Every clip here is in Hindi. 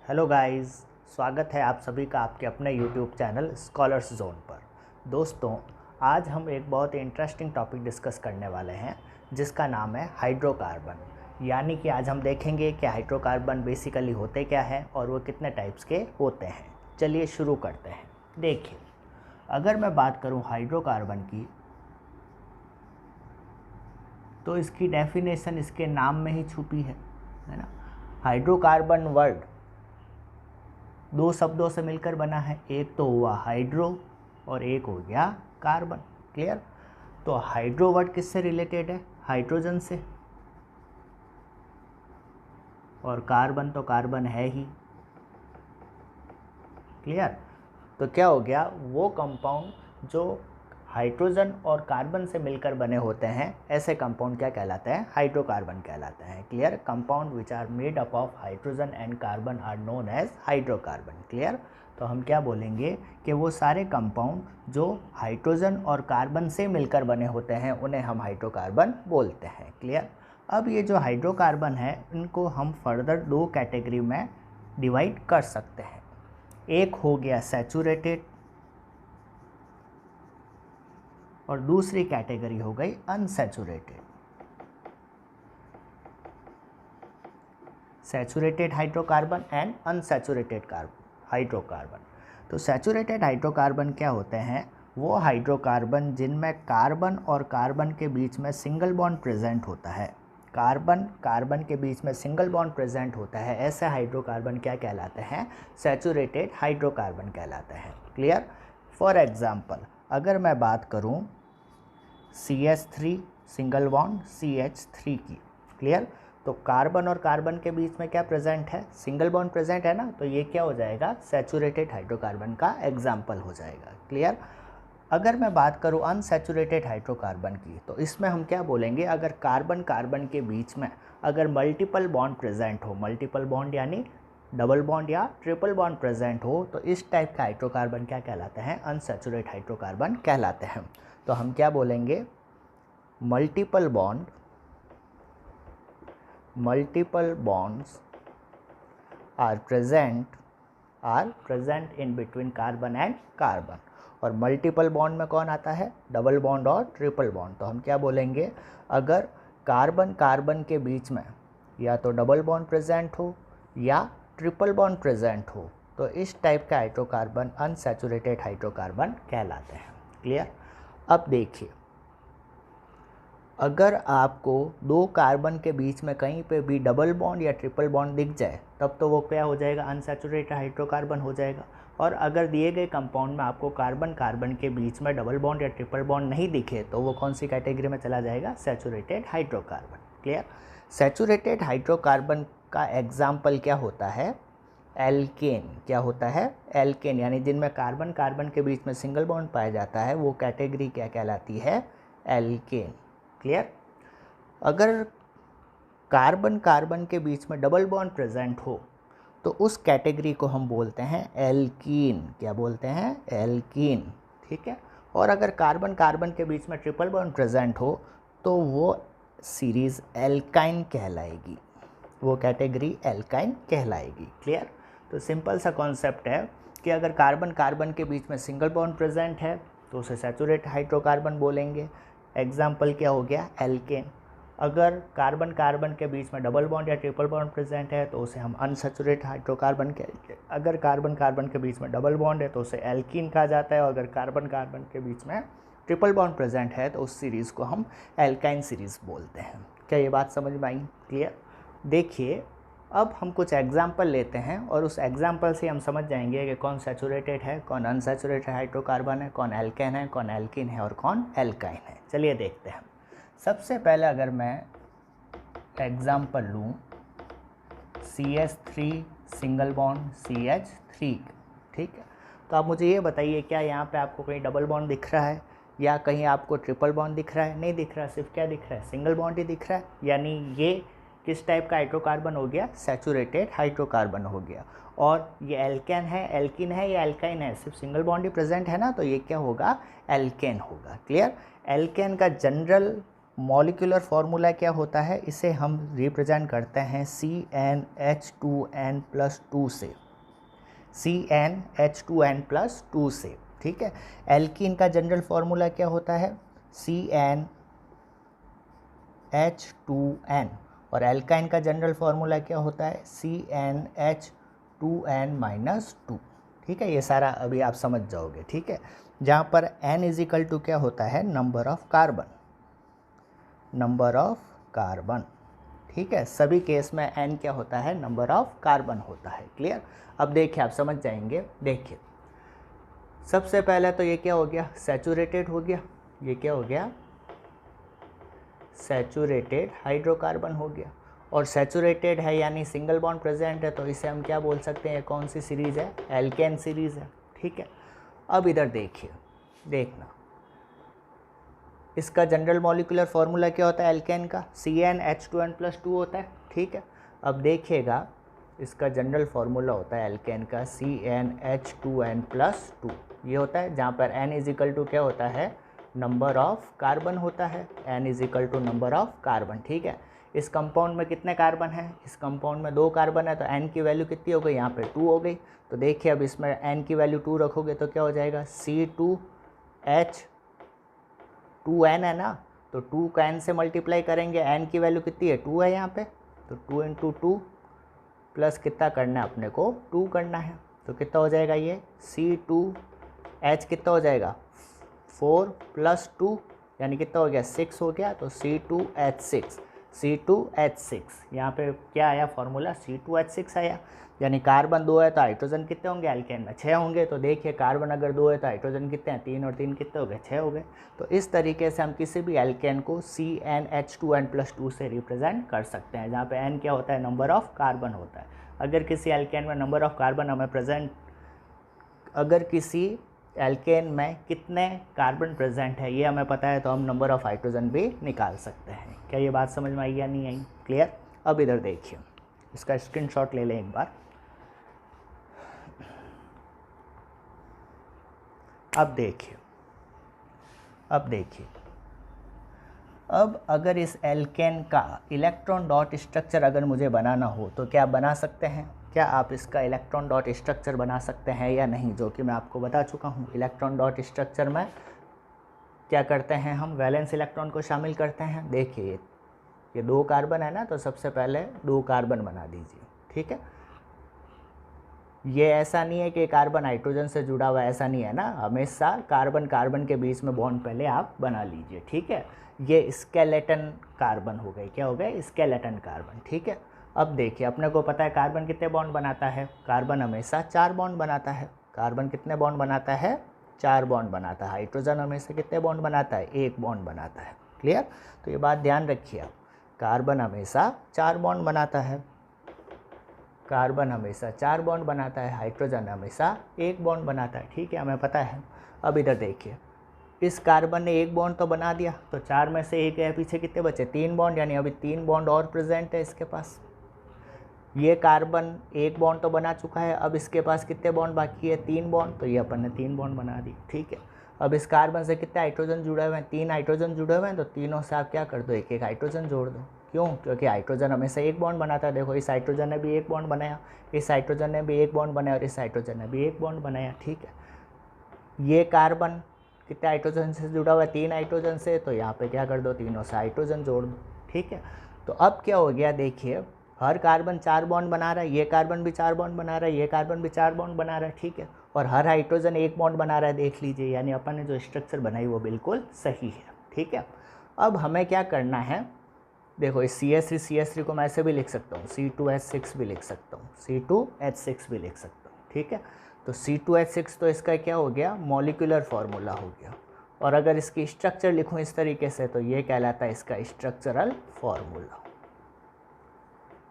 हेलो गाइस, स्वागत है आप सभी का आपके अपने यूट्यूब चैनल स्कॉलर्स जोन पर। दोस्तों, आज हम एक बहुत ही इंटरेस्टिंग टॉपिक डिस्कस करने वाले हैं जिसका नाम है हाइड्रोकार्बन। यानी कि आज हम देखेंगे कि हाइड्रोकार्बन बेसिकली होते क्या हैं और वो कितने टाइप्स के होते हैं। चलिए शुरू करते हैं। देखिए, अगर मैं बात करूं हाइड्रोकार्बन की, तो इसकी डेफिनेशन इसके नाम में ही छुपी है ना। हाइड्रोकार्बन वर्ड दो शब्दों से मिलकर बना है, एक तो हुआ हाइड्रो और एक हो गया कार्बन। क्लियर? तो हाइड्रो वर्ड किससे रिलेटेड है? हाइड्रोजन से। और कार्बन तो कार्बन है ही। क्लियर? तो क्या हो गया, वो कंपाउंड जो हाइड्रोजन और कार्बन से मिलकर बने होते हैं, ऐसे कंपाउंड क्या कहलाते हैं? हाइड्रोकार्बन कहलाते हैं। Clear? Compound which are made up of hydrogen and carbon are known as hydrocarbon. Clear? तो हम क्या बोलेंगे कि वो सारे कंपाउंड जो हाइड्रोजन और कार्बन से मिलकर बने होते हैं उन्हें हम हाइड्रोकार्बन बोलते हैं। क्लियर? अब ये जो हाइड्रोकार्बन है इनको हम फर्दर दो कैटेगरी में डिवाइड कर सकते हैं। एक हो गया सैचुरेटेड और दूसरी कैटेगरी हो गई unsaturated. Saturated hydrocarbon and unsaturated hydrocarbon. तो सैचुरेटेड हाइड्रोकार्बन क्या होते हैं? वो हाइड्रोकार्बन जिनमें कार्बन और कार्बन के बीच में सिंगल बॉन्ड प्रेजेंट होता है। कार्बन कार्बन के बीच में सिंगल बॉन्ड प्रेजेंट होता है, ऐसे हाइड्रोकार्बन क्या कहलाते हैं? सैचुरेटेड हाइड्रोकार्बन कहलाते हैं। क्लियर? फॉर एग्जाम्पल, अगर मैं बात करूं CH3 सिंगल बॉन्ड CH3 की। क्लियर? तो कार्बन और कार्बन के बीच में क्या प्रेजेंट है? सिंगल बॉन्ड प्रेजेंट है ना, तो ये क्या हो जाएगा? सैचुरेटेड हाइड्रोकार्बन का एग्जाम्पल हो जाएगा। क्लियर? अगर मैं बात करूँ अनसैचुरेटेड हाइड्रोकार्बन की, तो इसमें हम क्या बोलेंगे? अगर कार्बन कार्बन के बीच में अगर मल्टीपल बॉन्ड प्रेजेंट हो, मल्टीपल बॉन्ड यानी डबल बॉन्ड या ट्रिपल बॉन्ड प्रेजेंट हो, तो इस टाइप का हाइड्रोकार्बन क्या कहलाते हैं? अनसैचुरेटेड हाइड्रोकार्बन कहलाते हैं। तो हम क्या बोलेंगे? Multiple bonds are present in between carbon and carbon. और मल्टीपल बॉन्ड में कौन आता है? डबल बॉन्ड और ट्रिपल बॉन्ड। तो हम क्या बोलेंगे? अगर कार्बन कार्बन के बीच में या तो डबल बॉन्ड प्रेजेंट हो या ट्रिपल बॉन्ड प्रेजेंट हो, तो इस टाइप का हाइड्रोकार्बन अनसैचुरेटेड हाइड्रोकार्बन कहलाते हैं। क्लियर? अब देखिए, अगर आपको दो कार्बन के बीच में कहीं पे भी डबल बॉन्ड या ट्रिपल बॉन्ड दिख जाए, तब तो वो क्या हो जाएगा? अनसैचुरेटेड हाइड्रोकार्बन हो जाएगा। और अगर दिए गए कंपाउंड में आपको कार्बन कार्बन के बीच में डबल बॉन्ड या ट्रिपल बॉन्ड नहीं दिखे, तो वो कौन सी कैटेगरी में चला जाएगा? Saturated hydrocarbon. Clear? Saturated hydrocarbon का एग्जाम्पल क्या होता है? एल्केन। क्या होता है? एल्केन, यानी जिनमें कार्बन कार्बन के बीच में सिंगल बॉन्ड पाया जाता है, वो कैटेगरी क्या कहलाती है? एल्केन। क्लियर? अगर कार्बन कार्बन के बीच में डबल बॉन्ड प्रेजेंट हो, तो उस कैटेगरी को हम बोलते हैं एल्कीन। क्या बोलते हैं? एल्कीन। ठीक है? और अगर कार्बन कार्बन के बीच में ट्रिपल बॉन्ड प्रेजेंट हो, तो वो सीरीज़ एल्काइन कहलाएगी, वो कैटेगरी एल्काइन कहलाएगी। क्लियर? तो सिंपल सा कॉन्सेप्ट है कि अगर कार्बन कार्बन के बीच में सिंगल बॉन्ड प्रेजेंट है तो उसे सैचुरेटेड हाइड्रोकार्बन बोलेंगे। एग्जाम्पल क्या हो गया? एल्केन। अगर कार्बन कार्बन के बीच में डबल बॉन्ड या ट्रिपल बॉन्ड प्रेजेंट है तो उसे हम अनसैचुरेटेड हाइड्रोकार्बन कहेंगे। अगर कार्बन कार्बन के बीच में डबल बॉन्ड है तो उसे एल्कीन कहा जाता है। और अगर कार्बन कार्बन के बीच में ट्रिपल बॉन्ड प्रेजेंट है तो उस सीरीज़ को हम एल्काइन सीरीज़ बोलते हैं। क्या ये बात समझ में आई? क्लियर? देखिए, अब हम कुछ एग्जाम्पल लेते हैं और उस एग्जाम्पल से हम समझ जाएंगे कि कौन सैचुरेटेड है, कौन अनसैचुरेटेड हाइड्रोकार्बन है, कौन एल्केन है, कौन एल्कीन है और कौन एल्काइन है। चलिए देखते हैं। सबसे पहले अगर मैं एग्जाम्पल लूँ CH3 सिंगल बॉन्ड CH3। ठीक है? तो आप मुझे ये बताइए, क्या यहाँ पे आपको कहीं डबल बॉन्ड दिख रहा है या कहीं आपको ट्रिपल बॉन्ड दिख रहा है? नहीं दिख रहा, सिर्फ क्या दिख रहा है? सिंगल बॉन्ड ही दिख रहा है। यानी ये किस टाइप का हाइड्रोकार्बन हो गया? सैचुरेटेड हाइड्रोकार्बन हो गया। और ये एल्केन है, एल्कीन है या एल्काइन है? सिर्फ सिंगल बॉन्ड ही प्रेजेंट है ना, तो ये क्या होगा? एल्केन होगा। क्लियर? एल्केन का जनरल मॉलिक्यूलर फार्मूला क्या होता है, इसे हम रिप्रेजेंट करते हैं CnH2n+2 से, CnH2n+2 से, ठीक है। एल्कीन का जनरल फार्मूला क्या होता है, CnH2n, और एल्काइन का जनरल फार्मूला क्या होता है, CnH2n-2, ठीक है। ये सारा अभी आप समझ जाओगे, ठीक है। जहाँ पर n इजिकल टू क्या होता है, number of carbon, number of carbon, ठीक है। सभी केस में n क्या होता है, नंबर ऑफ कार्बन होता है। क्लियर। अब देखिए आप समझ जाएंगे। देखिए सबसे पहले तो ये क्या हो गया, सैचुरेटेड हो गया, ये क्या हो गया, सैचुरेटेड हाइड्रोकार्बन हो गया। और सैचुरेटेड है यानी सिंगल बॉन्ड प्रेजेंट है, तो इसे हम क्या बोल सकते हैं, कौन सी सीरीज़ है, एल्केन सीरीज़ है, ठीक है। अब इधर देखिए, देखना इसका जनरल मॉलिक्यूलर फार्मूला क्या होता है एल्केन का, CnH2n+2 होता है, ठीक है। अब देखिएगा इसका जनरल फार्मूला होता है एल्केन का CnH2n+2, ये होता है, जहाँ पर n इजिकल टू क्या होता है, नंबर ऑफ कार्बन होता है, n is equal to number of carbon, ठीक है। इस कंपाउंड में कितने कार्बन हैं, इस कंपाउंड में 2 कार्बन है, तो n की वैल्यू कितनी हो गई, यहाँ पे 2 हो गई। तो देखिए अब इसमें n की वैल्यू 2 रखोगे तो क्या हो जाएगा, C2H2n है ना, तो 2 का n से मल्टीप्लाई करेंगे, n की वैल्यू कितनी है, 2 है यहाँ पे, तो 2 × 2 प्लस कितना करना है अपने को, 2 करना है, तो कितना हो जाएगा ये C2H कितना हो जाएगा, 4 + 2 यानी कितना हो गया, 6 हो गया, तो C2H6, C2H6 यहाँ पे क्या आया फार्मूला, C2H6 आया। यानी कार्बन 2 है तो हाइड्रोजन कितने होंगे, एल्केन में 6 होंगे। तो देखिए कार्बन अगर 2 है तो हाइड्रोजन कितने हैं, 3 और 3 कितने हो गए, 6 हो गए। तो इस तरीके से हम किसी भी एल्केन को CnH2n+2 से रिप्रेजेंट कर सकते हैं, जहाँ पे n क्या होता है, नंबर ऑफ कार्बन होता है। अगर किसी एल्केन में नंबर ऑफ कार्बन हमें प्रेजेंट, अगर किसी एल्केन में कितने कार्बन प्रेजेंट है ये हमें पता है, तो हम नंबर ऑफ हाइड्रोजन भी निकाल सकते हैं। क्या ये बात समझ में आई या नहीं आई, क्लियर। अब इधर देखिए, इसका स्क्रीनशॉट ले लें एक बार। अब देखिए, अब अगर इस एल्केन का इलेक्ट्रॉन डॉट स्ट्रक्चर अगर मुझे बनाना हो तो क्या बना सकते हैं, क्या आप इसका इलेक्ट्रॉन डॉट स्ट्रक्चर बना सकते हैं या नहीं, जो कि मैं आपको बता चुका हूँ। इलेक्ट्रॉन डॉट स्ट्रक्चर में क्या करते हैं हम, वैलेंस इलेक्ट्रॉन को शामिल करते हैं। देखिए ये 2 कार्बन है ना, तो सबसे पहले 2 कार्बन बना दीजिए, ठीक है। ये ऐसा नहीं है कि कार्बन हाइड्रोजन से जुड़ा हुआ, ऐसा नहीं है ना, हमेशा कार्बन कार्बन के बीच में बॉन्ड पहले आप बना लीजिए, ठीक है। ये स्केलेटन कार्बन हो गए, क्या हो गए, स्केलेटन कार्बन, ठीक है। अब देखिए अपने को पता है कार्बन कितने बॉन्ड बनाता है, कार्बन हमेशा 4 बॉन्ड बनाता है। कार्बन कितने बॉन्ड बनाता है, 4 बॉन्ड बनाता है। हाइड्रोजन हमेशा कितने बॉन्ड बनाता है, 1 बॉन्ड बनाता है, क्लियर। तो ये बात ध्यान रखिए आप, कार्बन हमेशा 4 बॉन्ड बनाता है, कार्बन हमेशा 4 बॉन्ड बनाता है, हाइड्रोजन हमेशा 1 बॉन्ड बनाता है, ठीक है, हमें पता है। अब इधर देखिए, इस कार्बन ने 1 बॉन्ड तो बना दिया, तो 4 में से 1 है, पीछे कितने बचे, 3 बॉन्ड, यानी अभी 3 बॉन्ड और प्रेजेंट है इसके पास। ये कार्बन 1 बॉन्ड तो बना चुका है, अब इसके पास कितने बॉन्ड बाकी है, 3 बॉन्ड, तो ये अपन ने 3 बॉन्ड बना दी, ठीक है। अब इस कार्बन से कितने हाइड्रोजन जुड़े हुए हैं, 3 हाइड्रोजन जुड़े हुए हैं, तो तीनों से आप क्या कर दो, 1 हाइड्रोजन जोड़ दो। क्यों, क्योंकि हाइड्रोजन हमेशा 1 बॉन्ड बनाता है। देखो इस हाइड्रोजन ने भी 1 बॉन्ड बनाया, इस हाइड्रोजन ने भी 1 बॉन्ड बनाया, और इस हाइड्रोजन ने भी 1 बॉन्ड बनाया, ठीक है। ये कार्बन कितने हाइड्रोजन से जुड़ा हुआ है, 3 हाइड्रोजन से, तो यहाँ पे क्या कर दो, तीनों से हाइड्रोजन जोड़ दो, ठीक है। तो अब क्या हो गया, देखिए हर कार्बन 4 बॉन्ड बना रहा है, ये कार्बन भी 4 बॉन्ड बना रहा है, ये कार्बन भी 4 बॉन्ड बना रहा है, ठीक है। और हर हाइड्रोजन 1 बॉन्ड बना रहा है, देख लीजिए, यानी अपन ने जो स्ट्रक्चर बनाई वो बिल्कुल सही है, ठीक है। अब हमें क्या करना है, देखो इस CH3 को मैं ऐसे भी लिख सकता हूँ, C2H6 भी लिख सकता हूँ, C2H6 भी लिख सकता हूँ, ठीक है। तो C2H6 तो इसका क्या हो गया, मॉलिक्यूलर फार्मूला हो गया। और अगर इसकी स्ट्रक्चर लिखूँ इस तरीके से, तो ये कहलाता है इसका स्ट्रक्चरल फार्मूला।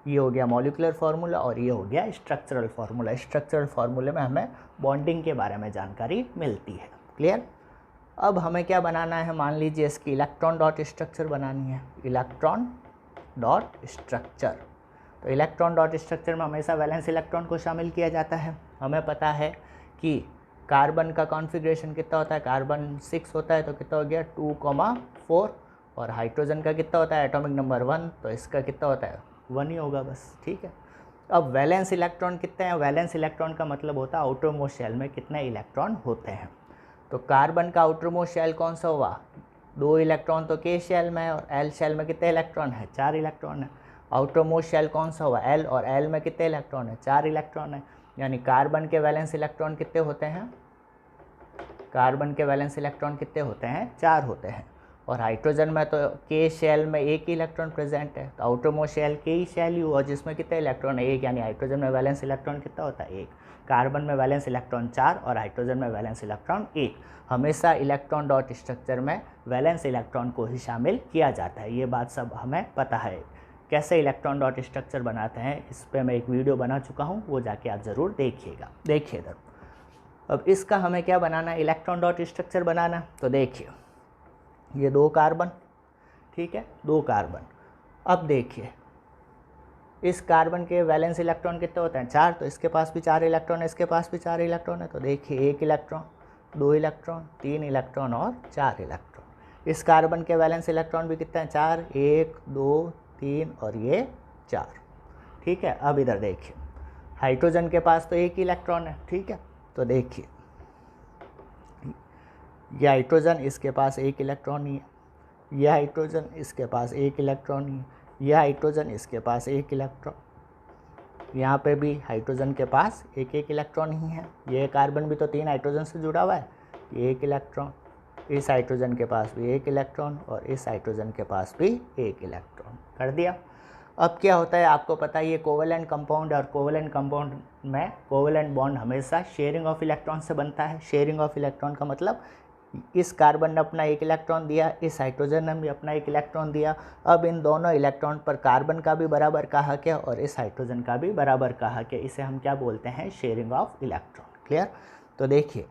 ये हो गया मॉलिक्यूलर फार्मूला और ये हो गया स्ट्रक्चरल फार्मूला। स्ट्रक्चरल फार्मूले में हमें बॉन्डिंग के बारे में जानकारी मिलती है, क्लियर। अब हमें क्या बनाना है, मान लीजिए इसकी इलेक्ट्रॉन डॉट स्ट्रक्चर बनानी है, इलेक्ट्रॉन डॉट स्ट्रक्चर। तो इलेक्ट्रॉन डॉट स्ट्रक्चर में हमेशा वैलेंस इलेक्ट्रॉन को शामिल किया जाता है। हमें पता है कि कार्बन का कॉन्फ़िगरेशन कितना होता है, कार्बन 6 होता है, तो कितना हो गया 2,4, और हाइड्रोजन का कितना होता है एटॉमिक नंबर 1, तो इसका कितना होता है 1 ही होगा बस, ठीक है। अब वैलेंस इलेक्ट्रॉन कितने हैं, वैलेंस इलेक्ट्रॉन का मतलब होता है आउटर मोस्ट शेल में कितने इलेक्ट्रॉन होते हैं। तो कार्बन का आउटर मोस्ट शेल कौन सा हुआ, 2 इलेक्ट्रॉन तो के शेल में है, और एल शेल में कितने इलेक्ट्रॉन है 4 इलेक्ट्रॉन है। आउटर मोस्ट शेल कौन सा हुआ एल, और एल में कितने इलेक्ट्रॉन है 4 इलेक्ट्रॉन है। यानी कार्बन के वैलेंस इलेक्ट्रॉन कितने होते हैं, कार्बन के वैलेंस इलेक्ट्रॉन कितने होते हैं 4 होते हैं। और हाइड्रोजन में तो के शेल में 1 ही इलेक्ट्रॉन प्रेजेंट है, तो आउटर मोस्ट शेल के ही शेल ही हुआ जिसमें कितने इलेक्ट्रॉन है 1, यानी हाइड्रोजन में वैलेंस इलेक्ट्रॉन कितना होता है 1, कार्बन में वैलेंस इलेक्ट्रॉन 4 और हाइड्रोजन में वैलेंस इलेक्ट्रॉन 1। हमेशा इलेक्ट्रॉन डॉट स्ट्रक्चर में वैलेंस इलेक्ट्रॉन को ही शामिल किया जाता है, ये बात सब हमें पता है। कैसे इलेक्ट्रॉन डॉट स्ट्रक्चर बनाते हैं इस पर मैं एक वीडियो बना चुका हूँ, वो जाके आप ज़रूर देखिएगा। देखिए इधर, अब इसका हमें क्या बनाना है इलेक्ट्रॉन डॉट स्ट्रक्चर बनाना। तो देखिए ये 2 कार्बन, ठीक है 2 कार्बन। अब देखिए इस कार्बन के वैलेंस इलेक्ट्रॉन कितने होते हैं 4, तो इसके पास भी 4 इलेक्ट्रॉन है, इसके पास भी 4 इलेक्ट्रॉन है। तो देखिए 1 इलेक्ट्रॉन, 2 इलेक्ट्रॉन, 3 इलेक्ट्रॉन और 4 इलेक्ट्रॉन। इस कार्बन के वैलेंस इलेक्ट्रॉन भी कितने हैं 4, 1 2 3 और ये 4, ठीक है। अब इधर देखिए हाइड्रोजन के पास तो 1 इलेक्ट्रॉन है, ठीक है। तो देखिए ये हाइड्रोजन इसके पास 1 इलेक्ट्रॉन ही है, यह हाइड्रोजन इसके पास 1 इलेक्ट्रॉन ही है, यह हाइड्रोजन इसके पास 1 इलेक्ट्रॉन, यहाँ पे भी हाइड्रोजन के पास 1 इलेक्ट्रॉन ही है। ये कार्बन भी तो 3 हाइड्रोजन से जुड़ा हुआ है, ये 1 इलेक्ट्रॉन, इस हाइड्रोजन के पास भी 1 इलेक्ट्रॉन और इस हाइड्रोजन के पास भी 1 इलेक्ट्रॉन, कर दिया। अब क्या होता है आपको पता है, ये कोवेलेंट कंपाउंड और कोवेलेंट कंपाउंड में कोवेलेंट बॉन्ड हमेशा शेयरिंग ऑफ इलेक्ट्रॉन से बनता है। शेयरिंग ऑफ इलेक्ट्रॉन का मतलब इस कार्बन ने अपना 1 इलेक्ट्रॉन दिया, इस हाइड्रोजन ने भी अपना 1 इलेक्ट्रॉन दिया। अब इन दोनों इलेक्ट्रॉन पर कार्बन का भी बराबर का हक है और इस हाइड्रोजन का भी बराबर का हक है, इसे हम क्या बोलते हैं शेयरिंग ऑफ इलेक्ट्रॉन। क्लियर। तो देखिए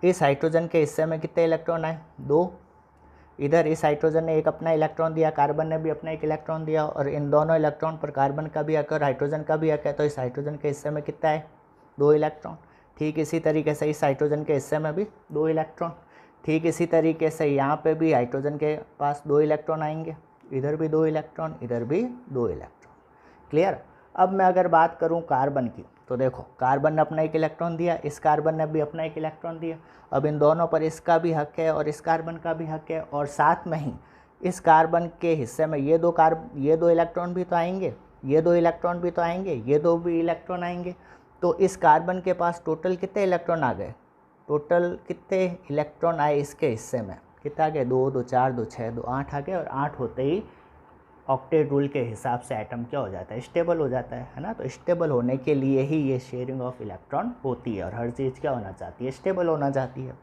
इस हाइड्रोजन के हिस्से में कितने इलेक्ट्रॉन आए 2, इधर इस हाइड्रोजन ने 1 अपना इलेक्ट्रॉन दिया, कार्बन ने भी अपना 1 इलेक्ट्रॉन दिया, और इन दोनों इलेक्ट्रॉन पर कार्बन का भी हक है और हाइड्रोजन का भी हक है। तो इस हाइड्रोजन के हिस्से में कितना है 2 इलेक्ट्रॉन। ठीक इसी तरीके से इस हाइड्रोजन के हिस्से में भी 2 इलेक्ट्रॉन। ठीक इसी तरीके से यहाँ पे भी हाइड्रोजन के पास 2 इलेक्ट्रॉन आएंगे, इधर भी 2 इलेक्ट्रॉन, इधर भी 2 इलेक्ट्रॉन। क्लियर। अब मैं अगर बात करूँ कार्बन की, तो देखो कार्बन ने अपना 1 इलेक्ट्रॉन दिया, इस कार्बन ने भी अपना 1 इलेक्ट्रॉन दिया। अब इन दोनों पर इसका भी हक है और इस कार्बन का भी हक है, और साथ में ही इस कार्बन के हिस्से में ये 2 इलेक्ट्रॉन भी तो आएंगे, ये 2 इलेक्ट्रॉन भी तो आएंगे, ये 2 भी इलेक्ट्रॉन आएंगे। तो इस कार्बन के पास टोटल कितने इलेक्ट्रॉन आ गए, टोटल कितने इलेक्ट्रॉन आए इसके हिस्से में, कितना आ गए 2 2 4 2 6 2 8 आ गए। और 8 होते ही ऑक्टेट रूल के हिसाब से एटम क्या हो जाता है स्टेबल हो जाता है ना। तो स्टेबल होने के लिए ही ये शेयरिंग ऑफ इलेक्ट्रॉन होती है, और हर चीज़ क्या होना चाहती है स्टेबल होना चाहती है।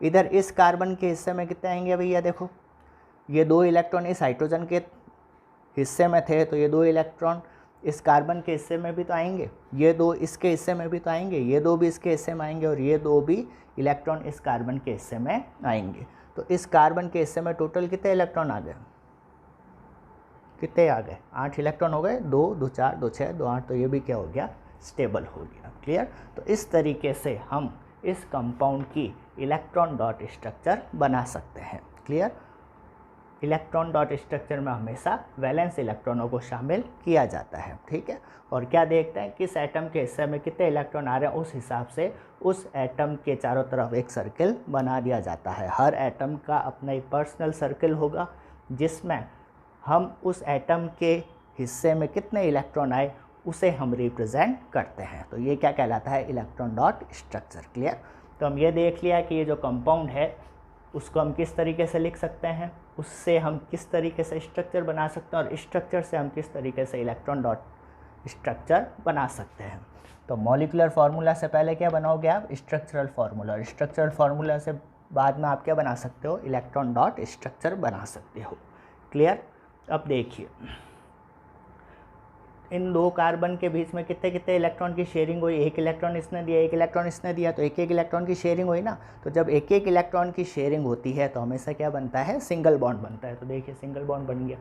इधर इस कार्बन के हिस्से में कितने आएंगे भैया, देखो ये 2 इलेक्ट्रॉन इस हाइड्रोजन के हिस्से में थे, तो ये 2 इलेक्ट्रॉन इस कार्बन के हिस्से में भी तो आएंगे, ये 2 इसके हिस्से में भी तो आएंगे, ये 2 भी इसके हिस्से में आएंगे, और ये 2 भी इलेक्ट्रॉन इस कार्बन के हिस्से में आएंगे। तो इस कार्बन के हिस्से में टोटल कितने इलेक्ट्रॉन आ गए, कितने आ गए 8 इलेक्ट्रॉन हो गए, 2 2 4 2 6 2 8, तो ये भी क्या हो गया स्टेबल हो गया। क्लियर। तो इस तरीके से हम इस कंपाउंड की इलेक्ट्रॉन डॉट स्ट्रक्चर बना सकते हैं। क्लियर। इलेक्ट्रॉन डॉट स्ट्रक्चर में हमेशा वैलेंस इलेक्ट्रॉनों को शामिल किया जाता है। ठीक है। और क्या देखते हैं किस एटम के हिस्से में कितने इलेक्ट्रॉन आ रहे हैं, उस हिसाब से उस एटम के चारों तरफ एक सर्किल बना दिया जाता है। हर एटम का अपना एक पर्सनल सर्किल होगा जिसमें हम उस एटम के हिस्से में कितने इलेक्ट्रॉन आए उसे हम रिप्रेजेंट करते हैं। तो ये क्या कहलाता है इलेक्ट्रॉन डॉट स्ट्रक्चर। क्लियर। तो हम ये देख लिया कि ये जो कंपाउंड है उसको हम किस तरीके से लिख सकते हैं, उससे हम किस तरीके से स्ट्रक्चर बना सकते हैं, और स्ट्रक्चर से हम किस तरीके से इलेक्ट्रॉन डॉट स्ट्रक्चर बना सकते हैं। तो मॉलिक्यूलर फार्मूला से पहले क्या बनाओगे आप स्ट्रक्चरल फार्मूला, और स्ट्रक्चरल फार्मूला से बाद में आप क्या बना सकते हो इलेक्ट्रॉन डॉट स्ट्रक्चर बना सकते हो। क्लियर। अब देखिए इन 2 कार्बन के बीच में कितने कितने इलेक्ट्रॉन की शेयरिंग हुई, 1 इलेक्ट्रॉन इसने दिया 1 इलेक्ट्रॉन इसने दिया, तो 1 1 इलेक्ट्रॉन की शेयरिंग हुई ना। तो जब 1 1 इलेक्ट्रॉन की शेयरिंग होती है तो हमेशा क्या बनता है सिंगल बॉन्ड बनता है। तो देखिए सिंगल बॉन्ड बन गया।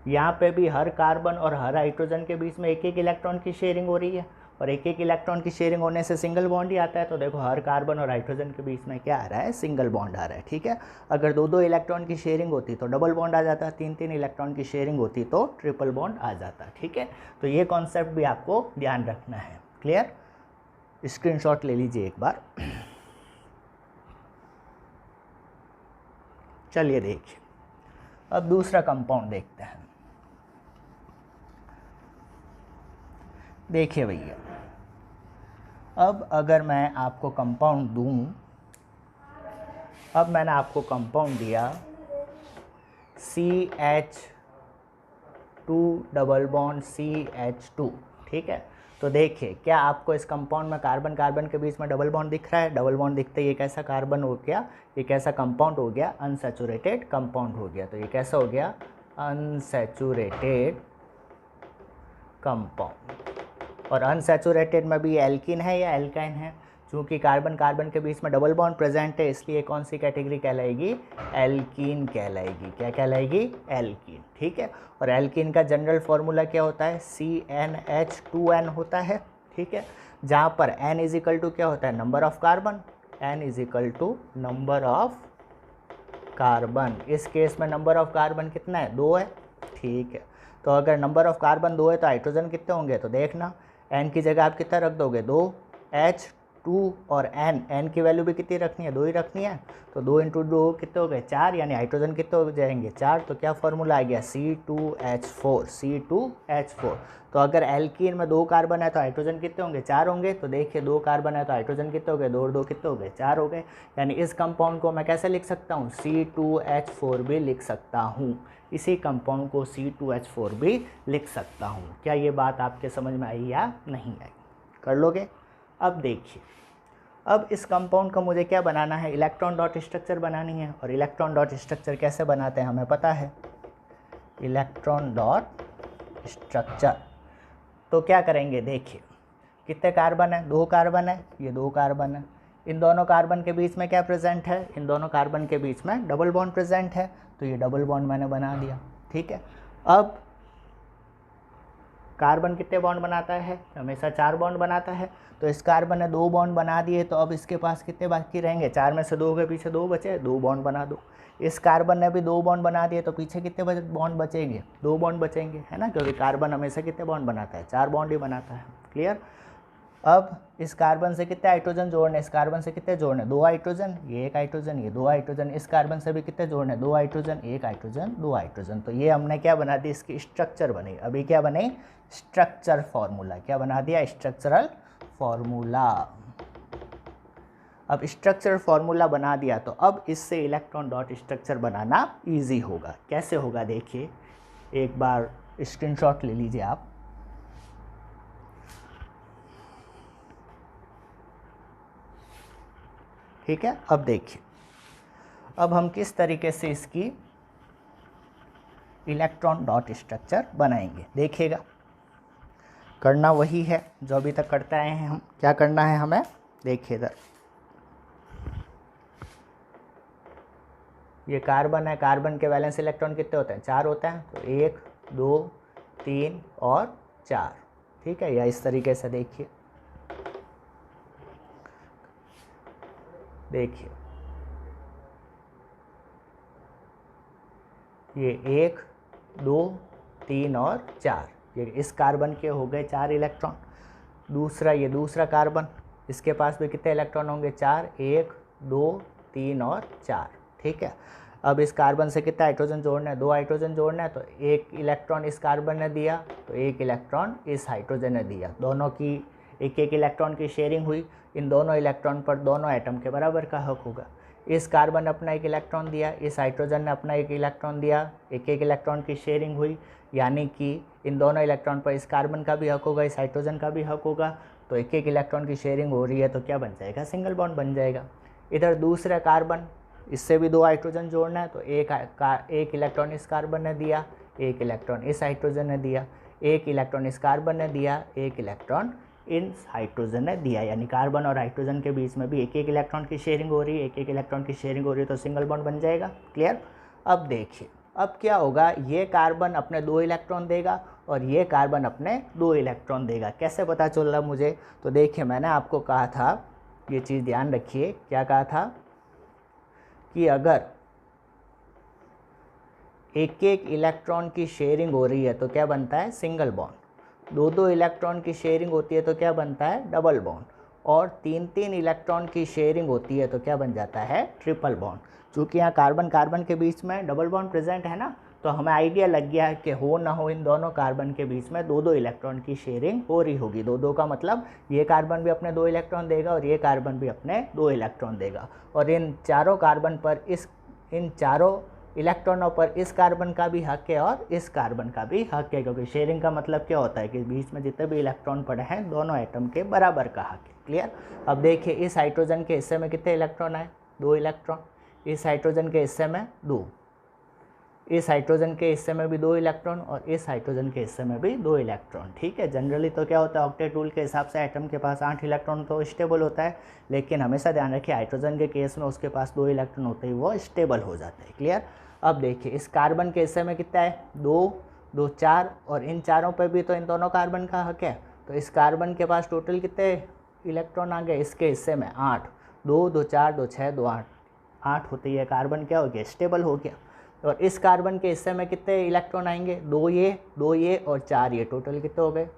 यहाँ पे भी हर कार्बन और हर हाइड्रोजन के बीच में 1 1 इलेक्ट्रॉन की शेयरिंग हो रही है, और एक एक इलेक्ट्रॉन की शेयरिंग होने से सिंगल बॉन्ड ही आता है। तो देखो हर कार्बन और हाइड्रोजन के बीच में क्या आ रहा है, सिंगल बॉन्ड आ रहा है। ठीक है, अगर दो दो इलेक्ट्रॉन की शेयरिंग होती तो डबल बॉन्ड आ जाता, तीन तीन इलेक्ट्रॉन की शेयरिंग होती तो ट्रिपल बॉन्ड आ जाता। ठीक है, तो ये कॉन्सेप्ट भी आपको ध्यान रखना है। क्लियर, स्क्रीनशॉट ले लीजिए एक बार। चलिए देखिए, अब दूसरा कंपाउंड देखते हैं। देखिए भैया, अब अगर मैं आपको कंपाउंड दूं, अब मैंने आपको कंपाउंड दिया CH2 डबल बॉन्ड CH2। ठीक है, तो देखिए क्या आपको इस कंपाउंड में कार्बन कार्बन के बीच में डबल बॉन्ड दिख रहा है? डबल बॉन्ड दिखते ही एक ऐसा कार्बन हो गया, एक ऐसा कंपाउंड हो गया, अनसैचुरेटेड कंपाउंड हो गया। तो ये कैसा हो गया? Unsaturated compound. और अनसैचुरेटेड में भी एल्कीन है या एल्काइन है? चूँकि कार्बन कार्बन के बीच में डबल बॉन्ड प्रेजेंट है, इसलिए कौन सी कैटेगरी कहलाएगी? एल्कीन कहलाएगी। क्या कहलाएगी? एल्कीन। ठीक है, और एल्कीन का जनरल फार्मूला क्या होता है? CnH2n होता है। ठीक है, जहाँ पर n इजिकल टू क्या होता है? Number of carbon. n is equal to number of carbon. इस केस में नंबर ऑफ कार्बन कितना है? 2 है। ठीक है, तो अगर नंबर ऑफ कार्बन 2 है तो हाइड्रोजन कितने होंगे? तो देखना n की जगह आप कितना रख दोगे? 2 H2 और n की वैल्यू भी कितनी रखनी है? 2 ही रखनी है। तो 2 × 2 कितने हो गए? 4, यानी हाइड्रोजन कितने हो जाएंगे? 4। तो क्या फॉर्मूला आ गया? C2H4। C2H4। तो अगर एल्कीन में 2 कार्बन है तो हाइड्रोजन कितने होंगे? 4 होंगे। तो देखिए 2 कार्बन है तो हाइड्रोजन कितने हो गए? 2 और 2 कितने हो गए? 4 हो गए। यानी इस कंपाउंड को मैं कैसे लिख सकता हूँ? C2H4 भी लिख सकता हूँ। इसी कंपाउंड को C2H4 भी लिख सकता हूँ। क्या ये बात आपके समझ में आई या नहीं आई? कर लोगे? अब देखिए, अब इस कंपाउंड का मुझे क्या बनाना है? इलेक्ट्रॉन डॉट स्ट्रक्चर बनानी है। और इलेक्ट्रॉन डॉट स्ट्रक्चर कैसे बनाते हैं हमें पता है। इलेक्ट्रॉन डॉट स्ट्रक्चर तो क्या करेंगे? देखिए कितने कार्बन है? 2 कार्बन है, ये 2 कार्बन है। इन दोनों कार्बन के बीच में क्या प्रेजेंट है? इन दोनों कार्बन के बीच में डबल बॉन्ड प्रेजेंट है। तो ये डबल बॉन्ड मैंने बना दिया। ठीक है, अब कार्बन कितने बॉन्ड बनाता है? हमेशा 4 बॉन्ड बनाता है। तो इस कार्बन ने 2 बॉन्ड बना दिए, तो अब इसके पास कितने बाकी रहेंगे? 4 में से 2 के पीछे 2 बचे, 2 बॉन्ड बना दो। इस कार्बन ने भी 2 बॉन्ड बना दिए, तो पीछे कितने बॉन्ड बचेंगे? 2 बॉन्ड बचेंगे, है ना, क्योंकि कार्बन हमेशा कितने बॉन्ड बनाता है? 4 बॉन्ड ही बनाता है। क्लियर। अब इस कार्बन से कितने हाइड्रोजन जोड़ने? इस कार्बन से कितने जोड़ने? 2 हाइड्रोजन, ये 1 हाइड्रोजन, ये 2 हाइड्रोजन। इस कार्बन से भी कितने जोड़ने? 2 हाइड्रोजन, 1 हाइड्रोजन, 2 हाइड्रोजन। तो ये हमने क्या बना दी? इसकी स्ट्रक्चर बनी। अभी क्या बनी? Structure formula. क्या बना दिया? Structural formula. अब स्ट्रक्चर फॉर्मूला बना दिया, तो अब इससे इलेक्ट्रॉन डॉट स्ट्रक्चर बनाना इजी होगा। कैसे होगा? देखिए एक बार स्क्रीनशॉट ले लीजिए आप। ठीक है, अब देखिए, अब हम किस तरीके से इसकी इलेक्ट्रॉन डॉट स्ट्रक्चर बनाएंगे। देखिएगा, करना वही है जो अभी तक करते आए हैं हम। क्या करना है हमें? देखिए इधर, ये कार्बन है, कार्बन के वैलेंस इलेक्ट्रॉन कितने होते हैं? 4 होते हैं। तो 1 2 3 और 4। ठीक है, या इस तरीके से देखिए, देखिए ये 1 2 3 और 4, ये इस कार्बन के हो गए 4 इलेक्ट्रॉन। दूसरा, ये दूसरा कार्बन, इसके पास भी कितने इलेक्ट्रॉन होंगे? 4, 1 2 3 और 4। ठीक है, अब इस कार्बन से कितना हाइड्रोजन जोड़ना है? 2 हाइड्रोजन जोड़ना है। तो 1 इलेक्ट्रॉन इस कार्बन ने दिया, तो 1 इलेक्ट्रॉन इस हाइड्रोजन ने दिया। दोनों की एक एक इलेक्ट्रॉन की शेयरिंग हुई। इन दोनों इलेक्ट्रॉन पर दोनों एटम के बराबर का हक होगा। इस कार्बन ने अपना 1 इलेक्ट्रॉन दिया, इस हाइड्रोजन ने अपना 1 इलेक्ट्रॉन दिया, एक एक इलेक्ट्रॉन की शेयरिंग हुई, यानी कि इन दोनों इलेक्ट्रॉन पर इस कार्बन का भी हक होगा, इस हाइड्रोजन का भी हक होगा। तो एक एक इलेक्ट्रॉन की शेयरिंग हो रही है, तो क्या बन जाएगा? सिंगल बॉन्ड बन जाएगा। इधर दूसरा कार्बन, इससे भी 2 हाइड्रोजन जोड़ना है। तो एक इलेक्ट्रॉन इस कार्बन ने दिया, 1 इलेक्ट्रॉन इस हाइड्रोजन ने दिया, 1 इलेक्ट्रॉन इस कार्बन ने दिया, 1 इलेक्ट्रॉन इन हाइड्रोजन ने दिया। यानी कार्बन और हाइड्रोजन के बीच में भी एक एक इलेक्ट्रॉन की शेयरिंग हो रही है, एक एक इलेक्ट्रॉन की शेयरिंग हो रही है, तो सिंगल बॉन्ड बन जाएगा। क्लियर। अब देखिए, अब क्या होगा, ये कार्बन अपने 2 इलेक्ट्रॉन देगा और ये कार्बन अपने 2 इलेक्ट्रॉन देगा। कैसे पता चल रहा मुझे, तो देखिए मैंने आपको कहा था, ये चीज़ ध्यान रखिए, क्या कहा था कि अगर एक एक इलेक्ट्रॉन की शेयरिंग हो रही है तो क्या बनता है, सिंगल बॉन्ड। 2 इलेक्ट्रॉन की शेयरिंग होती है तो क्या बनता है, डबल बॉन्ड। और 3 इलेक्ट्रॉन की शेयरिंग होती है तो क्या बन जाता है, ट्रिपल बॉन्ड। चूँकि यहाँ कार्बन कार्बन के बीच में डबल बॉन्ड प्रेजेंट है ना, तो हमें आइडिया लग गया है कि हो ना हो इन दोनों कार्बन के बीच में 2 इलेक्ट्रॉन की शेयरिंग हो रही होगी। 2 का मतलब ये कार्बन भी अपने 2 इलेक्ट्रॉन देगा और ये कार्बन भी अपने 2 इलेक्ट्रॉन देगा। और इन चारों कार्बन पर इन चारों इलेक्ट्रॉनों पर इस कार्बन का भी हक है और इस कार्बन का भी हक है, क्योंकि शेयरिंग का मतलब क्या होता है कि बीच में जितने भी इलेक्ट्रॉन पड़े हैं दोनों एटम के बराबर का हक है। क्लियर। अब देखिए इस हाइड्रोजन के हिस्से में कितने इलेक्ट्रॉन आए, 2 इलेक्ट्रॉन। इस हाइड्रोजन के हिस्से में 2, इस हाइड्रोजन के हिस्से में भी 2 इलेक्ट्रॉन और इस हाइड्रोजन के हिस्से में भी 2 इलेक्ट्रॉन। ठीक है। जनरली तो क्या होता है, ऑक्टेट रूल के हिसाब से एटम के पास 8 इलेक्ट्रॉन तो स्टेबल होता है, लेकिन हमेशा ध्यान रखिए हाइड्रोजन के केस में उसके पास 2 इलेक्ट्रॉन होते ही वो स्टेबल हो जाते हैं। क्लियर। अब देखिए इस कार्बन के हिस्से में कितना है, 2, 2, 4 और इन चारों पर भी तो इन दोनों कार्बन का हक है। तो इस कार्बन के पास टोटल कितने इलेक्ट्रॉन आ गए, इसके हिस्से में 8, 2, 2, 4, 2, 6, 2, 8 होते ही कार्बन क्या हो गया, स्टेबल हो गया। और इस कार्बन के हिस्से में कितने इलेक्ट्रॉन आएंगे, 2 ये और 4 ये, टोटल कितने हो गए,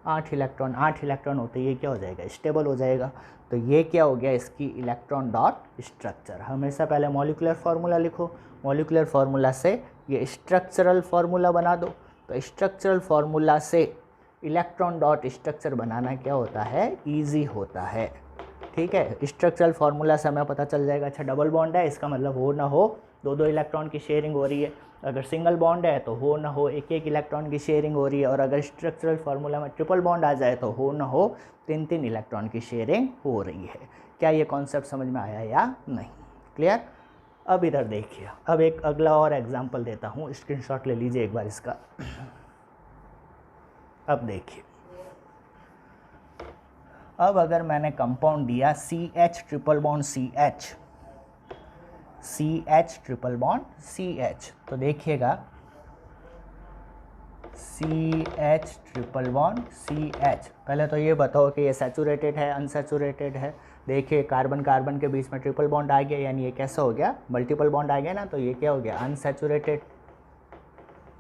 8 इलेक्ट्रॉन। 8 इलेक्ट्रॉन होते ये क्या हो जाएगा, स्टेबल हो जाएगा। तो ये क्या हो गया, इसकी इलेक्ट्रॉन डॉट स्ट्रक्चर। हमेशा पहले मॉलिक्यूलर फार्मूला लिखो, मॉलिक्यूलर फार्मूला से ये स्ट्रक्चरल फार्मूला बना दो। तो स्ट्रक्चरल फार्मूला से इलेक्ट्रॉन डॉट स्ट्रक्चर बनाना क्या होता है, ईजी होता है। ठीक है। स्ट्रक्चरल फार्मूला से हमें पता चल जाएगा, अच्छा डबल बॉन्ड है, इसका मतलब हो ना हो 2 इलेक्ट्रॉन की शेयरिंग हो रही है। अगर सिंगल बॉन्ड है तो हो ना हो 1 इलेक्ट्रॉन की शेयरिंग हो रही है। और अगर स्ट्रक्चरल फार्मूला में ट्रिपल बॉन्ड आ जाए तो हो ना हो 3 इलेक्ट्रॉन की शेयरिंग हो रही है। क्या ये कॉन्सेप्ट समझ में आया या नहीं? क्लियर। अब इधर देखिए, अब एक अगला और एग्जाम्पल देता हूँ, स्क्रीनशॉट ले लीजिए एक बार इसका। अब देखिए, अब अगर मैंने कंपाउंड दिया CH triple bond CH triple bond CH, तो देखिएगा CH ट्रिपल बॉन्ड CH। पहले तो ये बताओ कि ये सैचुरेटेड है अनसैचुरेटेड है। देखिए कार्बन कार्बन के बीच में ट्रिपल बॉन्ड आ गया, यानी ये कैसा हो गया, मल्टीपल बॉन्ड आ गया ना, तो ये क्या हो गया,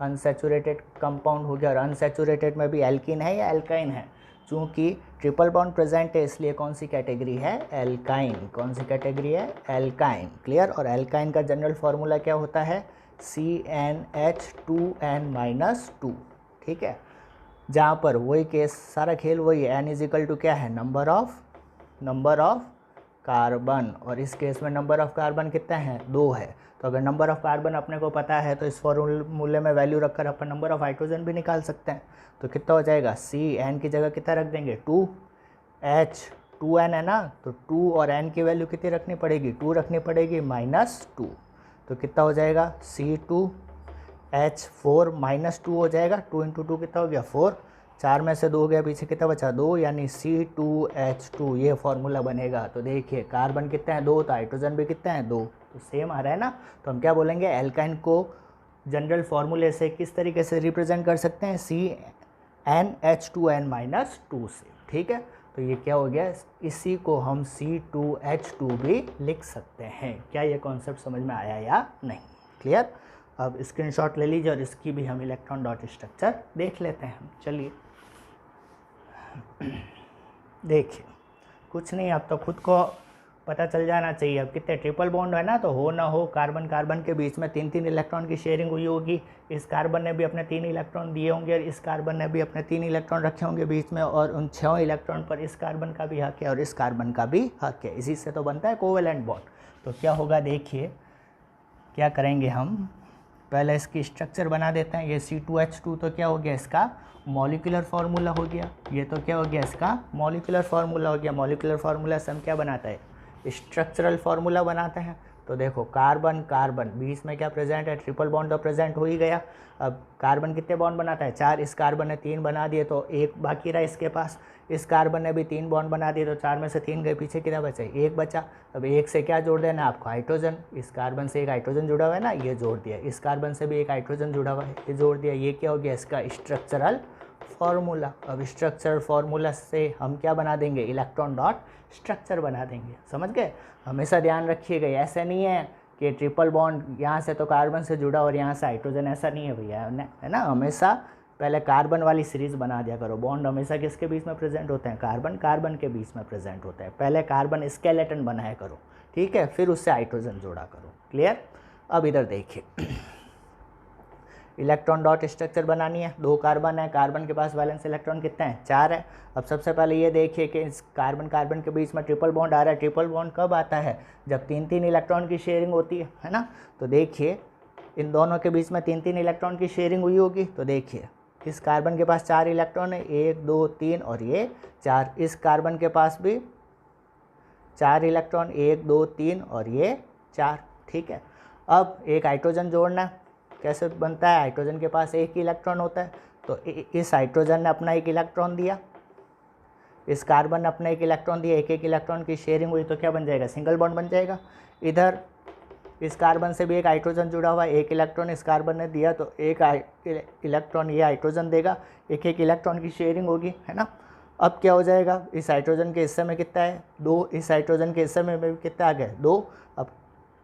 अनसैचुरेटेड कंपाउंड हो गया। और अनसैचुरेटेड में भी एल्कीन है या एल्काइन है, चूँकि ट्रिपल बॉन्ड प्रेजेंट है इसलिए कौन सी कैटेगरी है, एल्काइन। कौन सी कैटेगरी है, एल्काइन। क्लियर। और एल्काइन का जनरल फार्मूला क्या होता है, CnH2n-2। ठीक है। जहाँ पर वही केस, सारा खेल वही है, n इजिकल टू क्या है, नंबर ऑफ कार्बन। और इस केस में नंबर ऑफ कार्बन कितना है, 2 है। तो अगर नंबर ऑफ कार्बन अपने को पता है तो इस फॉर्मूले में वैल्यू रखकर अपन नंबर ऑफ हाइड्रोजन भी निकाल सकते हैं। तो कितना हो जाएगा, Cn की जगह कितना रख देंगे, 2n है ना, तो 2 और n की वैल्यू कितनी रखनी पड़ेगी, 2 रखनी पड़ेगी, -2। तो कितना हो जाएगा, C2H4 -2 हो जाएगा। 2 × 2 कितना हो गया, 4। 4 में से 2 हो गया, पीछे कितना बचा, 2, यानी C2H2 ये फॉर्मूला बनेगा। तो देखिए कार्बन कितना है, 2, तो हाइड्रोजन भी कितना है, 2, तो सेम आ रहा है ना। तो हम क्या बोलेंगे, एल्काइन को जनरल फार्मूले से किस तरीके से रिप्रेजेंट कर सकते हैं, CnH2n-2 से। ठीक है। तो ये क्या हो गया, इसी को हम C2H2 भी लिख सकते हैं। क्या ये कॉन्सेप्ट समझ में आया या नहीं? क्लियर। अब स्क्रीनशॉट ले लीजिए और इसकी भी हम इलेक्ट्रॉन डॉट स्ट्रक्चर देख लेते हैं। चलिए देखिए, कुछ नहीं, अब तो खुद को पता चल जाना चाहिए। अब कितने ट्रिपल बॉन्ड है ना, तो हो ना हो कार्बन कार्बन के बीच में 3 इलेक्ट्रॉन की शेयरिंग हुई होगी। इस कार्बन ने भी अपने 3 इलेक्ट्रॉन दिए होंगे और इस कार्बन ने भी अपने 3 इलेक्ट्रॉन रखे होंगे बीच में, और उन 6 इलेक्ट्रॉन पर इस कार्बन का भी हक है और इस कार्बन का भी हक है। इसी से तो बनता है कोवेलेंट बॉन्ड। तो क्या होगा, देखिए क्या करेंगे हम, पहले इसकी स्ट्रक्चर बना देते हैं। ये C2H2 तो क्या हो गया, इसका मॉलिक्यूलर फार्मूला हो गया। ये तो क्या हो गया, इसका मॉलिक्यूलर फार्मूला हो गया। मॉलिक्यूलर फार्मूला से हम क्या बनाते हैं, स्ट्रक्चरल फार्मूला बनाते हैं। तो देखो कार्बन कार्बन बीच में क्या प्रेजेंट है, ट्रिपल बॉन्ड तो प्रेजेंट हो ही गया। अब कार्बन कितने बॉन्ड बनाता है, 4, इस कार्बन ने 3 बना दिए तो 1 बाकी रहा इसके पास। इस कार्बन ने भी 3 बॉन्ड बना दिए तो 4 में से 3 गए, पीछे कितना बचा, 1 बचा। अब 1 से क्या जोड़ देना आपको, हाइड्रोजन। इस कार्बन से एक हाइड्रोजन जुड़ा हुआ है ना, ये जोड़ दिया। इस कार्बन से भी एक हाइड्रोजन जुड़ा हुआ है, ये जोड़ दिया। ये क्या हो गया, इसका स्ट्रक्चरल फार्मूला। अब स्ट्रक्चरल फार्मूला से हम क्या बना देंगे, इलेक्ट्रॉन डॉट स्ट्रक्चर बना देंगे। समझ गए। हमेशा ध्यान रखिएगा, ऐसा नहीं है कि ट्रिपल बॉन्ड यहाँ से तो कार्बन से जुड़ा और यहाँ से हाइड्रोजन, ऐसा नहीं है भैया, है ना। हमेशा पहले कार्बन वाली सीरीज बना दिया करो। बॉन्ड हमेशा किसके बीच में प्रेजेंट होते हैं, कार्बन कार्बन के बीच में प्रेजेंट होता है। पहले कार्बन स्केलेटन बनाया करो, ठीक है, फिर उससे हाइड्रोजन जोड़ा करो। क्लियर। अब इधर देखिए, इलेक्ट्रॉन डॉट स्ट्रक्चर बनानी है। 2 कार्बन है, कार्बन के पास वैलेंस इलेक्ट्रॉन कितना है, 4 है। अब सबसे पहले ये देखिए कि इस कार्बन कार्बन के बीच में ट्रिपल बॉन्ड आ रहा है। ट्रिपल बॉन्ड कब आता है, जब 3-3 इलेक्ट्रॉन की शेयरिंग होती है ना। तो देखिए इन दोनों के बीच में 3-3 इलेक्ट्रॉन की शेयरिंग हुई होगी। तो देखिए इस कार्बन के पास 4 इलेक्ट्रॉन है, 1 2 3 और ये 4। इस कार्बन के पास भी 4 इलेक्ट्रॉन, 1 2 3 और ये 4, ठीक है। अब एक हाइड्रोजन जोड़ना है। कैसे बनता है, हाइड्रोजन के पास 1 ही इलेक्ट्रॉन होता है। तो इस हाइड्रोजन ने अपना 1 इलेक्ट्रॉन दिया, इस कार्बन ने अपना 1 इलेक्ट्रॉन दिया, 1-1 इलेक्ट्रॉन की शेयरिंग हुई तो क्या बन जाएगा, सिंगल बॉन्ड बन जाएगा। इधर इस कार्बन से भी एक हाइड्रोजन जुड़ा हुआ है, 1 इलेक्ट्रॉन इस कार्बन ने दिया तो 1 इलेक्ट्रॉन ये हाइड्रोजन देगा, 1-1 इलेक्ट्रॉन की शेयरिंग होगी, है ना। अब क्या हो जाएगा, इस हाइड्रोजन के हिस्से में कितना है, 2, इस हाइड्रोजन के हिस्से में भी कितना आ गया, 2। अब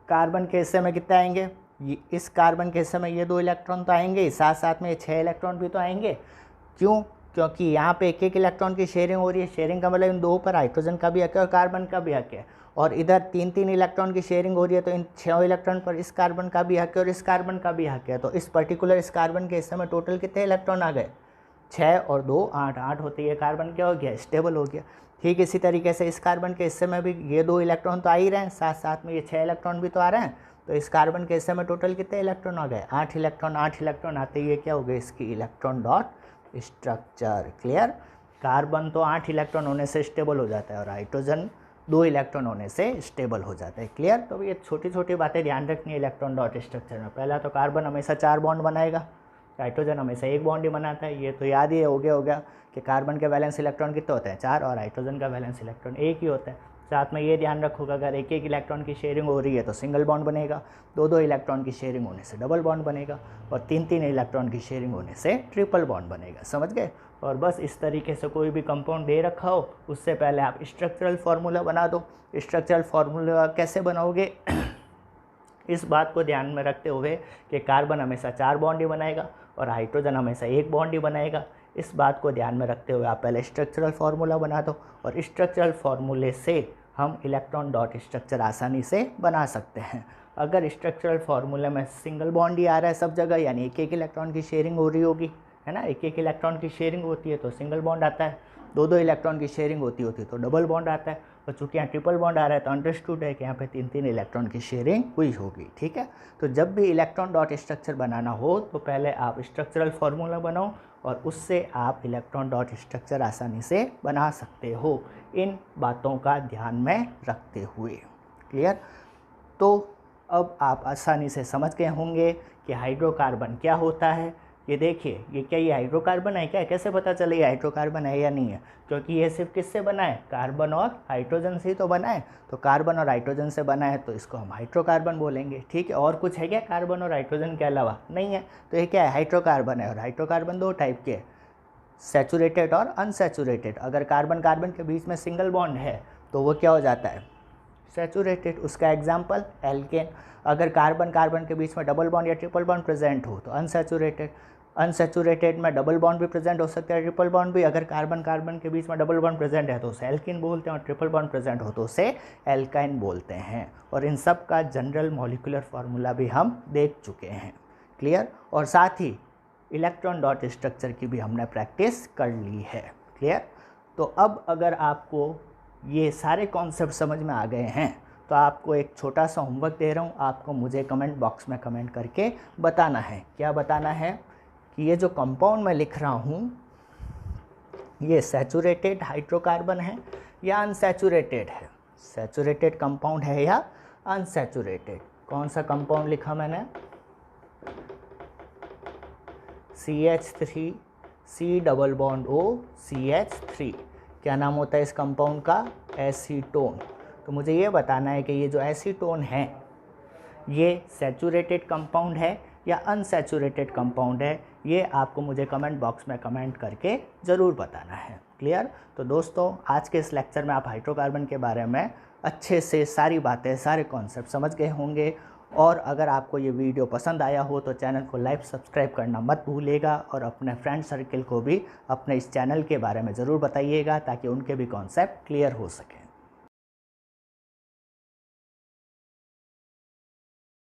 कार्बन के हिस्से में कितना आएंगे, इस कार्बन के हिस्से में ये 2 इलेक्ट्रॉन तो आएंगे, साथ साथ में ये 6 इलेक्ट्रॉन भी तो आएंगे। क्यों, क्योंकि यहाँ पे 1-1 इलेक्ट्रॉन की शेयरिंग हो रही है। शेयरिंग का मतलब इन 2 पर हाइड्रोजन का भी हक है और कार्बन का भी हक है। और इधर 3-3 इलेक्ट्रॉन की शेयरिंग हो रही है तो इन 6 इलेक्ट्रॉन पर इस कार्बन का भी हक है और इस कार्बन का भी हक है। तो इस पर्टिकुलर इस कार्बन के हिस्से में टोटल कितने इलेक्ट्रॉन आ गए, 6 और 2 8, 8 होते ये कार्बन क्या हो गया, स्टेबल हो गया। ठीक इसी तरीके से इस कार्बन के हिस्से में भी ये 2 इलेक्ट्रॉन तो आ ही रहे हैं, साथ साथ में ये 6 इलेक्ट्रॉन भी तो आ रहे हैं। तो इस कार्बन के हिस्से में टोटल कितने इलेक्ट्रॉन आ गए, 8 इलेक्ट्रॉन। 8 इलेक्ट्रॉन आते ही ये क्या हो गए, इसकी electron dot structure. Clear. Carbon तो 8 इलेक्ट्रॉन होने से स्टेबल हो जाता है और हाइड्रोजन 2 इलेक्ट्रॉन होने से स्टेबल हो जाता है। क्लियर। तो ये छोटी छोटी बातें ध्यान रखनी है इलेक्ट्रॉन डॉट स्ट्रक्चर में। पहला तो कार्बन हमेशा 4 बॉन्ड बनाएगा, हाइड्रोजन हमेशा 1 बॉन्ड ही बनाता है। ये तो याद ही हो गया कि कार्बन के वैलेंस इलेक्ट्रॉन कितने होते हैं, 4, और हाइड्रोजन का वैलेंस इलेक्ट्रॉन 1 ही होता है। साथ में ये ध्यान रखोगे अगर 1-1 इलेक्ट्रॉन की शेयरिंग हो रही है तो सिंगल बॉन्ड बनेगा, 2-2 इलेक्ट्रॉन की शेयरिंग होने से डबल बॉन्ड बनेगा और 3-3 इलेक्ट्रॉन की शेयरिंग होने से ट्रिपल बॉन्ड बनेगा। समझ गए। और बस इस तरीके से कोई भी कंपाउंड दे रखा हो उससे पहले आप स्ट्रक्चरल फार्मूला बना दो। स्ट्रक्चरल फार्मूला कैसे बनाओगे इस बात को ध्यान में रखते हुए कि कार्बन हमेशा 4 बॉन्ड ही बनाएगा और हाइड्रोजन हमेशा 1 बॉन्ड ही बनाएगा। इस बात को ध्यान में रखते हुए आप पहले स्ट्रक्चरल फार्मूला बना दो और स्ट्रक्चरल फार्मूले से हम इलेक्ट्रॉन डॉट स्ट्रक्चर आसानी से बना सकते हैं। अगर स्ट्रक्चरल फार्मूले में सिंगल बॉन्ड ही आ रहा है सब जगह, यानी 1-1 इलेक्ट्रॉन की शेयरिंग हो रही होगी, है ना। 1-1 इलेक्ट्रॉन की शेयरिंग होती है तो सिंगल बॉन्ड आता है, 2-2 इलेक्ट्रॉन की शेयरिंग होती तो डबल बॉन्ड आता है। और चूँकि यहाँ ट्रिपल बॉन्ड आ रहा है तो अंडरस्टूड है कि यहाँ पे 3-3 इलेक्ट्रॉन की शेयरिंग हुई होगी। ठीक है। तो जब भी इलेक्ट्रॉन डॉट स्ट्रक्चर बनाना हो तो पहले आप स्ट्रक्चरल फार्मूला बनाओ और उससे आप इलेक्ट्रॉन डॉट स्ट्रक्चर आसानी से बना सकते हो, इन बातों का ध्यान में रखते हुए। क्लियर। तो अब आप आसानी से समझ गए होंगे कि हाइड्रोकार्बन क्या होता है। ये देखिए, ये क्या, ये हाइड्रोकार्बन है क्या, कैसे पता चले ये हाइड्रोकार्बन है या नहीं है, क्योंकि ये सिर्फ किससे बना है, कार्बन और हाइड्रोजन से ही तो बना है। तो कार्बन और हाइड्रोजन से बना है तो इसको हम हाइड्रोकार्बन बोलेंगे। ठीक है। और कुछ है क्या कार्बन और हाइड्रोजन के अलावा, नहीं है। तो ये क्या है, हाइड्रोकार्बन है। और हाइड्रोकार्बन 2 टाइप के, सैचुरेटेड और अनसैचुरेटेड। अगर कार्बन कार्बन के बीच में सिंगल बॉन्ड है तो वो क्या हो जाता है, सैचुरेटेड। उसका एग्जाम्पल एल्केन। अगर कार्बन कार्बन के बीच में डबल बॉन्ड या ट्रिपल बॉन्ड प्रेजेंट हो तो अनसैचुरेटेड। अनसैचुरेटेड में डबल बॉन्ड भी प्रेजेंट हो सकता है, ट्रिपल बॉन्ड भी। अगर कार्बन कार्बन के बीच में डबल बॉन्ड प्रेजेंट है तो उसे एल्किन बोलते हैं और ट्रिपल बॉन्ड प्रेजेंट हो तो उसे एल्काइन बोलते हैं। और इन सब का जनरल मॉलिक्यूलर फार्मूला भी हम देख चुके हैं। क्लियर। और साथ ही इलेक्ट्रॉन डॉट स्ट्रक्चर की भी हमने प्रैक्टिस कर ली है। क्लियर। तो अब अगर आपको ये सारे कॉन्सेप्ट समझ में आ गए हैं तो आपको एक छोटा सा होमवर्क दे रहा हूँ। आपको मुझे कमेंट बॉक्स में कमेंट करके बताना है। क्या बताना है कि ये जो कंपाउंड मैं लिख रहा हूँ ये सैचुरेटेड हाइड्रोकार्बन है या अनसैचुरेटेड है, सैचुरेटेड कंपाउंड है या अनसैचुरेटेड। कौन सा कंपाउंड लिखा मैंने? CH3 C double bond O CH3। क्या नाम होता है इस कंपाउंड का? एसीटोन। तो मुझे ये बताना है कि ये जो एसीटोन है ये सैचुरेटेड कंपाउंड है या अनसैचुरेटेड कंपाउंड है, ये आपको मुझे कमेंट बॉक्स में कमेंट करके ज़रूर बताना है। क्लियर? तो दोस्तों आज के इस लेक्चर में आप हाइड्रोकार्बन के बारे में अच्छे से सारी बातें, सारे कॉन्सेप्ट समझ गए होंगे। और अगर आपको ये वीडियो पसंद आया हो तो चैनल को लाइक सब्सक्राइब करना मत भूलिएगा और अपने फ्रेंड सर्किल को भी अपने इस चैनल के बारे में ज़रूर बताइएगा ताकि उनके भी कॉन्सेप्ट क्लियर हो सकें।